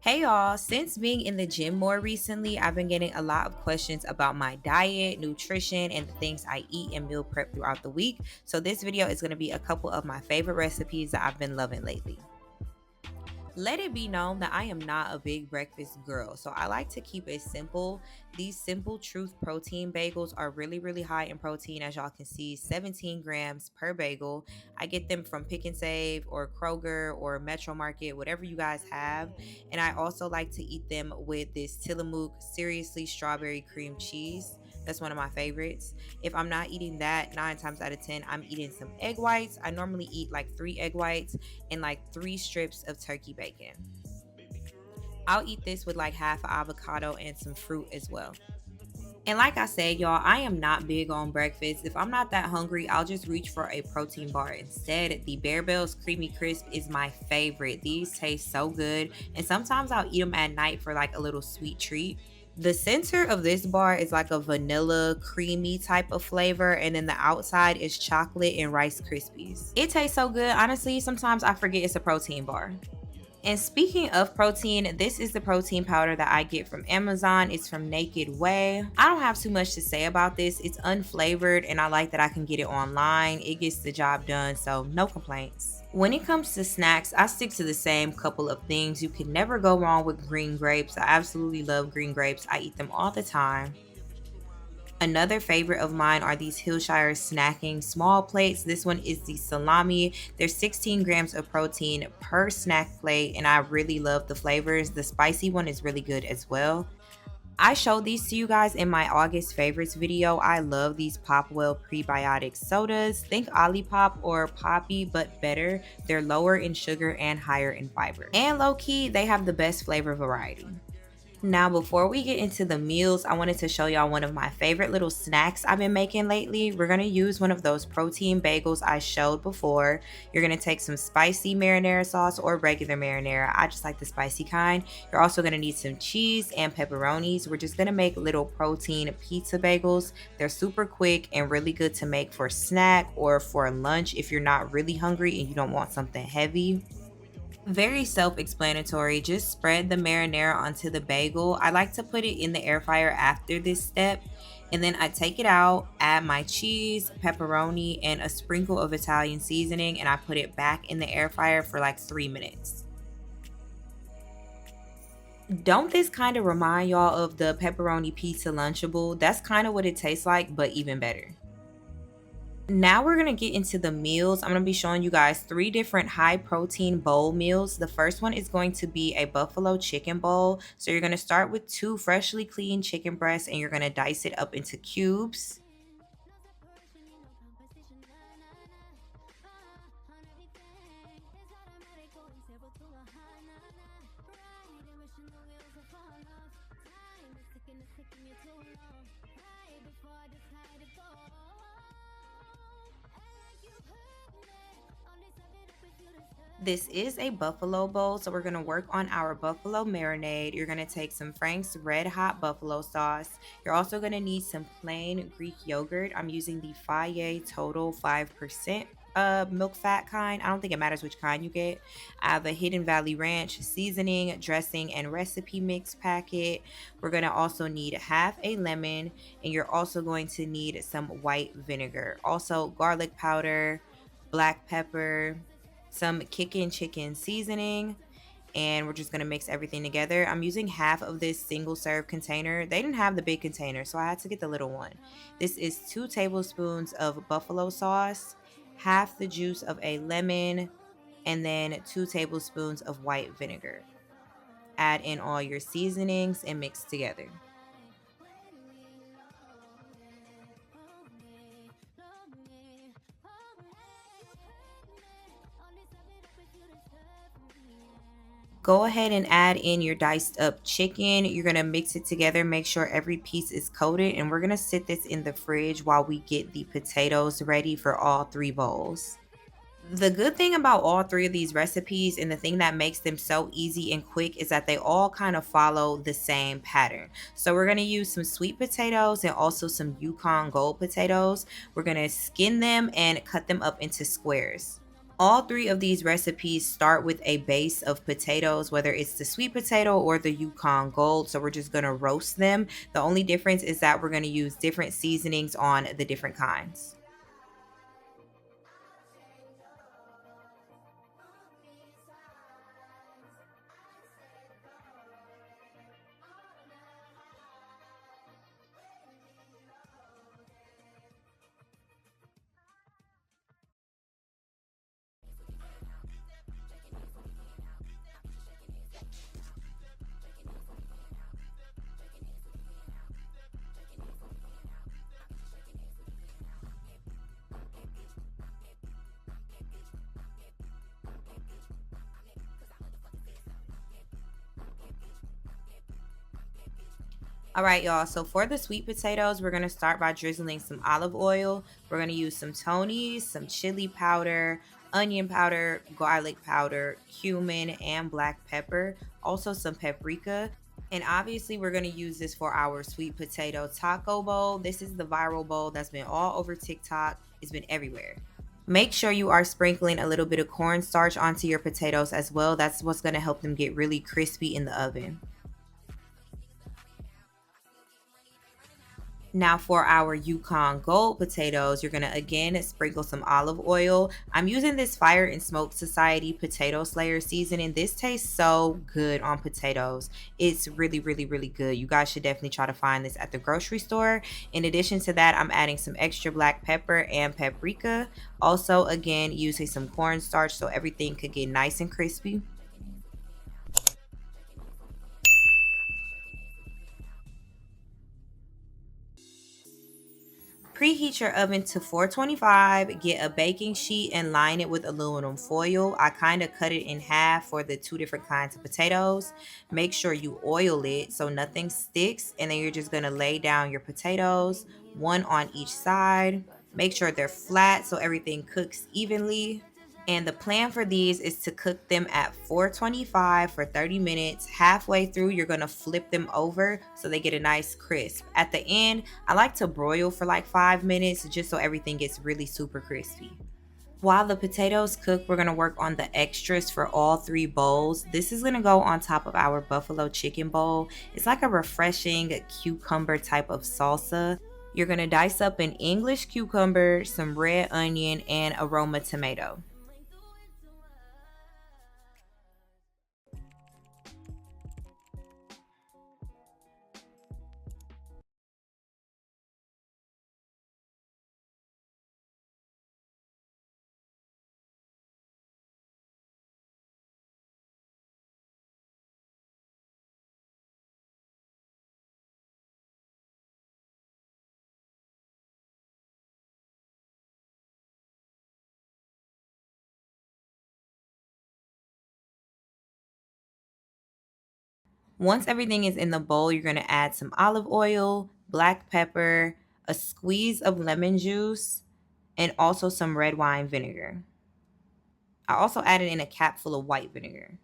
Hey y'all, since being in the gym more recently, I've been getting a lot of questions about my diet, nutrition, and the things I eat and meal prep throughout the week. So, this video is going to be a couple of my favorite recipes that I've been loving lately. Let it be known that I am not a big breakfast girl, so I like to keep it simple. These Simple Truth protein bagels are really high in protein, as y'all can see, 17 grams per bagel. I get them from Pick and Save or Kroger or Metro Market, whatever you guys have. And I also like to eat them with this Tillamook Seriously Strawberry Cream Cheese. That's one of my favorites. If I'm not eating that, 9 times out of 10, I'm eating some egg whites. I normally eat like 3 egg whites and like 3 strips of turkey bacon. I'll eat this with like half an avocado and some fruit as well. And like I said, y'all, I am not big on breakfast. If I'm not that hungry, I'll just reach for a protein bar instead. The Bear Bells Creamy Crisp is my favorite. These taste so good. And sometimes I'll eat them at night for like a little sweet treat. The center of this bar is like a vanilla creamy type of flavor, and then the outside is chocolate and Rice Krispies. It tastes so good. Honestly, sometimes I forget it's a protein bar. And speaking of protein, this is the protein powder that I get from Amazon. It's from Naked Way. I don't have too much to say about this. It's unflavored and I like that I can get it online. It gets the job done, so no complaints. When it comes to snacks, I stick to the same couple of things. You can never go wrong with green grapes. I absolutely love green grapes. I eat them all the time. Another favorite of mine are these Hillshire snacking small plates. This one is the salami. There's 16 grams of protein per snack plate, and I really love the flavors. The spicy one is really good as well. I showed these to you guys in my August favorites video. I love these Popwell prebiotic sodas. Think Olipop or Poppy, but better. They're lower in sugar and higher in fiber. And low key, they have the best flavor variety. Now, before we get into the meals, I wanted to show y'all one of my favorite little snacks I've been making lately. We're going to use one of those protein bagels I showed before. You're going to take some spicy marinara sauce or regular marinara. I just like the spicy kind. You're also going to need some cheese and pepperonis. We're just going to make little protein pizza bagels. They're super quick and really good to make for snack or for lunch if you're not really hungry and you don't want something heavy. Very self-explanatory. Just spread the marinara onto the bagel. I like to put it in the air fryer after this step. And then I take it out, add my cheese, pepperoni, and a sprinkle of Italian seasoning, and I put it back in the air fryer for like 3 minutes. Don't this kind of remind y'all of the pepperoni pizza Lunchable? That's kind of what it tastes like, but even better. Now we're going to get into the meals. I'm going to be showing you guys 3 different high protein bowl meals. The first one is going to be a buffalo chicken bowl. So you're going to start with 2 freshly cleaned chicken breasts and you're going to dice it up into cubes. This is a buffalo bowl, so we're going to work on our buffalo marinade. You're going to take some Frank's Red Hot buffalo sauce. You're also going to need some plain Greek yogurt. I'm using the Faye Total 5% milk fat kind. I don't think it matters which kind you get. I have a Hidden Valley Ranch seasoning, dressing, and recipe mix packet. We're going to also need half a lemon, and you're also going to need some white vinegar. Also, garlic powder, black pepper, some kickn chicken seasoning, and we're just going to mix everything together. I'm using half of this single serve container. They didn't have the big container, so I had to get the little one. This is 2 tablespoons of buffalo sauce, half the juice of a lemon, and then 2 tablespoons of white vinegar. Add in all your seasonings and mix together. Go ahead and add in your diced up chicken. You're going to mix it together, make sure every piece is coated, and we're going to sit this in the fridge while we get the potatoes ready for all 3 bowls. The good thing about all 3 of these recipes and the thing that makes them so easy and quick is that they all kind of follow the same pattern. So we're going to use some sweet potatoes and also some Yukon gold potatoes. We're going to skin them and cut them up into squares. All three of these recipes start with a base of potatoes, whether it's the sweet potato or the Yukon Gold. So we're just going to roast them. The only difference is that we're going to use different seasonings on the different kinds. All right, y'all. So for the sweet potatoes, we're going to start by drizzling some olive oil. We're going to use some Tony's, some chili powder, onion powder, garlic powder, cumin, and black pepper. Also some paprika. And obviously, we're going to use this for our sweet potato taco bowl. This is the viral bowl that's been all over TikTok. It's been everywhere. Make sure you are sprinkling a little bit of cornstarch onto your potatoes as well. That's what's going to help them get really crispy in the oven. Now for our Yukon Gold potatoes, you're going to again sprinkle some olive oil. I'm using this Fire and Smoke Society potato slayer seasoning. This tastes so good on potatoes. It's really, really, really good. You guys should definitely try to find this at the grocery store. In addition to that, I'm adding some extra black pepper and paprika. Also, again, using some cornstarch so everything could get nice and crispy. Preheat your oven to 425, get a baking sheet and line it with aluminum foil. I kind of cut it in half for the two different kinds of potatoes. Make sure you oil it so nothing sticks, and then you're just going to lay down your potatoes, one on each side. Make sure they're flat so everything cooks evenly. And the plan for these is to cook them at 425 for 30 minutes. Halfway through, you're going to flip them over so they get a nice crisp. At the end, I like to broil for like 5 minutes just so everything gets really super crispy. While the potatoes cook, we're going to work on the extras for all three bowls. This is going to go on top of our buffalo chicken bowl. It's like a refreshing cucumber type of salsa. You're going to dice up an English cucumber, some red onion, and aroma tomato. Once everything is in the bowl, you're going to add some olive oil, black pepper, a squeeze of lemon juice, and also some red wine vinegar. I also added in a cap full of white vinegar.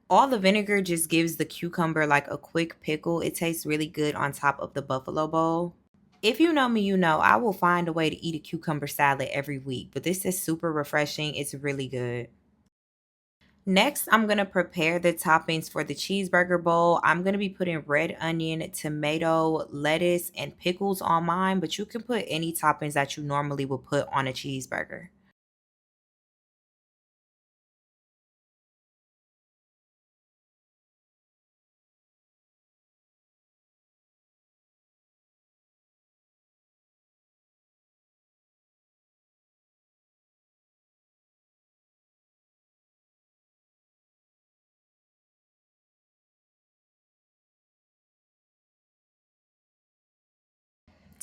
All the vinegar just gives the cucumber like a quick pickle. It tastes really good on top of the buffalo bowl. If you know me, you know I will find a way to eat a cucumber salad every week, but this is super refreshing. It's really good. Next, I'm going to prepare the toppings for the cheeseburger bowl. I'm going to be putting red onion, tomato, lettuce, and pickles on mine, but you can put any toppings that you normally would put on a cheeseburger.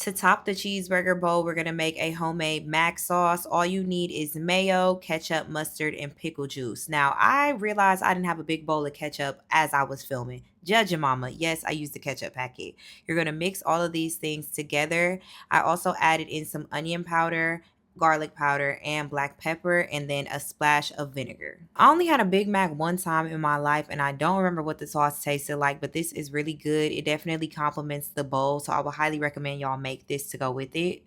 To top the cheeseburger bowl, we're going to make a homemade mac sauce. All you need is mayo, ketchup, mustard, and pickle juice. Now, I realized I didn't have a big bowl of ketchup as I was filming. Judge your mama. Yes, I used the ketchup packet. You're going to mix all of these things together. I also added in some onion powder, garlic powder, and black pepper, and then a splash of vinegar. I only had a Big Mac one time in my life, and I don't remember what the sauce tasted like, but this is really good. It definitely complements the bowl, so I would highly recommend y'all make this to go with it.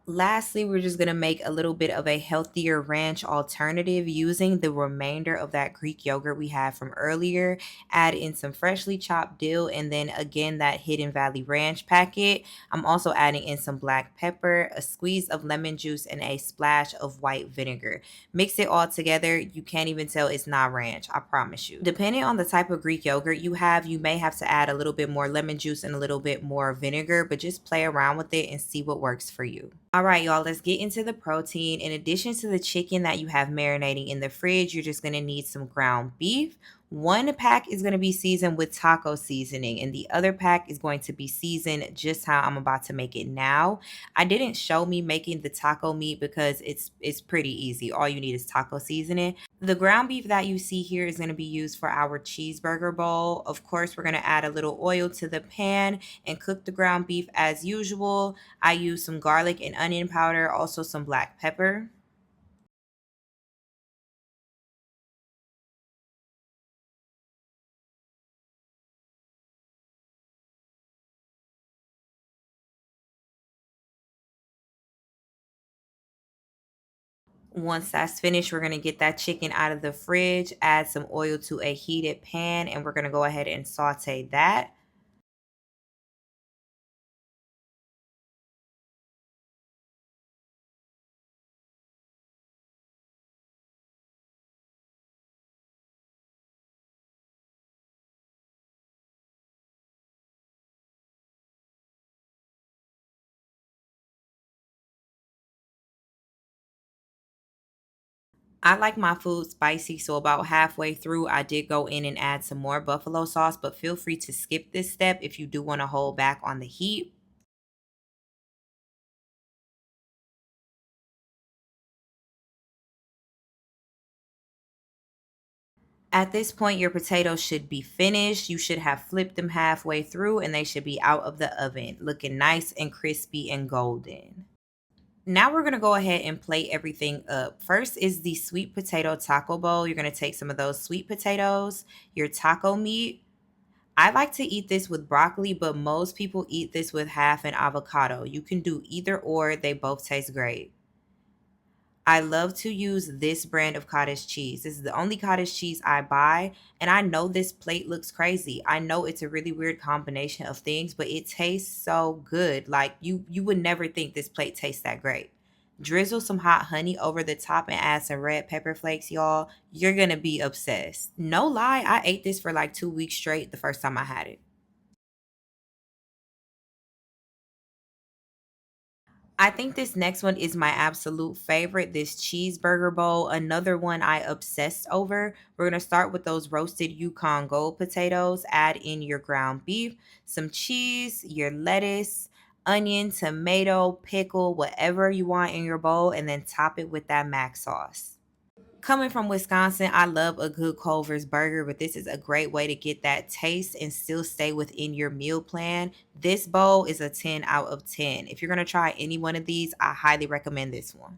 Lastly, we're just going to make a little bit of a healthier ranch alternative using the remainder of that Greek yogurt we had from earlier. Add in some freshly chopped dill and then again that Hidden Valley Ranch packet. I'm also adding in some black pepper, a squeeze of lemon juice, and a splash of white vinegar. Mix it all together. You can't even tell it's not ranch, I promise you. Depending on the type of Greek yogurt you have, you may have to add a little bit more lemon juice and a little bit more vinegar, but just play around with it and see what works for you. All right, y'all, let's get into the protein. In addition to the chicken that you have marinating in the fridge, you're just going to need some ground beef. One pack is going to be seasoned with taco seasoning, and the other pack is going to be seasoned just how I'm about to make it now. I didn't show me making the taco meat because it's pretty easy. All you need is taco seasoning. The ground beef that you see here is going to be used for our cheeseburger bowl. Of course, we're going to add a little oil to the pan and cook the ground beef as usual. I use some garlic and onion powder, also some black pepper. Once that's finished, we're going to get that chicken out of the fridge, add some oil to a heated pan, and we're going to go ahead and saute that. I like my food spicy, so about halfway through, I did go in and add some more buffalo sauce, but feel free to skip this step if you do want to hold back on the heat. At this point, your potatoes should be finished. You should have flipped them halfway through and they should be out of the oven, looking nice and crispy and golden. Now we're going to go ahead and plate everything up. First is the sweet potato taco bowl. You're going to take some of those sweet potatoes, your taco meat. I like to eat this with broccoli, but most people eat this with half an avocado. You can do either or, they both taste great. I love to use this brand of cottage cheese. This is the only cottage cheese I buy, and I know this plate looks crazy. I know it's a really weird combination of things, but it tastes so good. Like you would never think this plate tastes that great. Drizzle some hot honey over the top and add some red pepper flakes, y'all. You're going to be obsessed. No lie, I ate this for like 2 weeks straight the first time I had it. I think this next one is my absolute favorite, this cheeseburger bowl. Another one I obsessed over. We're going to start with those roasted Yukon Gold potatoes. Add in your ground beef, some cheese, your lettuce, onion, tomato, pickle, whatever you want in your bowl, and then top it with that mac sauce. Coming from Wisconsin, I love a good Culver's burger, but this is a great way to get that taste and still stay within your meal plan. This bowl is a 10 out of 10. If you're going to try any one of these, I highly recommend this one.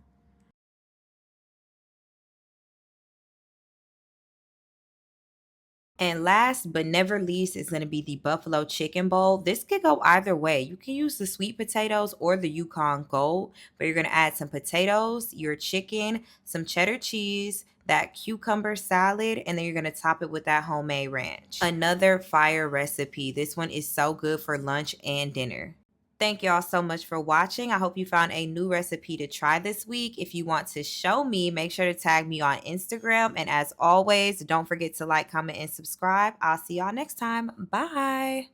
And last but never least is going to be the buffalo chicken bowl. This could go either way. You can use the sweet potatoes or the Yukon Gold, but you're going to add some potatoes, your chicken, some cheddar cheese, that cucumber salad, and then you're going to top it with that homemade ranch. Another fire recipe. This one is so good for lunch and dinner. Thank y'all so much for watching. I hope you found a new recipe to try this week. If you want to show me, make sure to tag me on Instagram. And as always, don't forget to like, comment, and subscribe. I'll see y'all next time. Bye.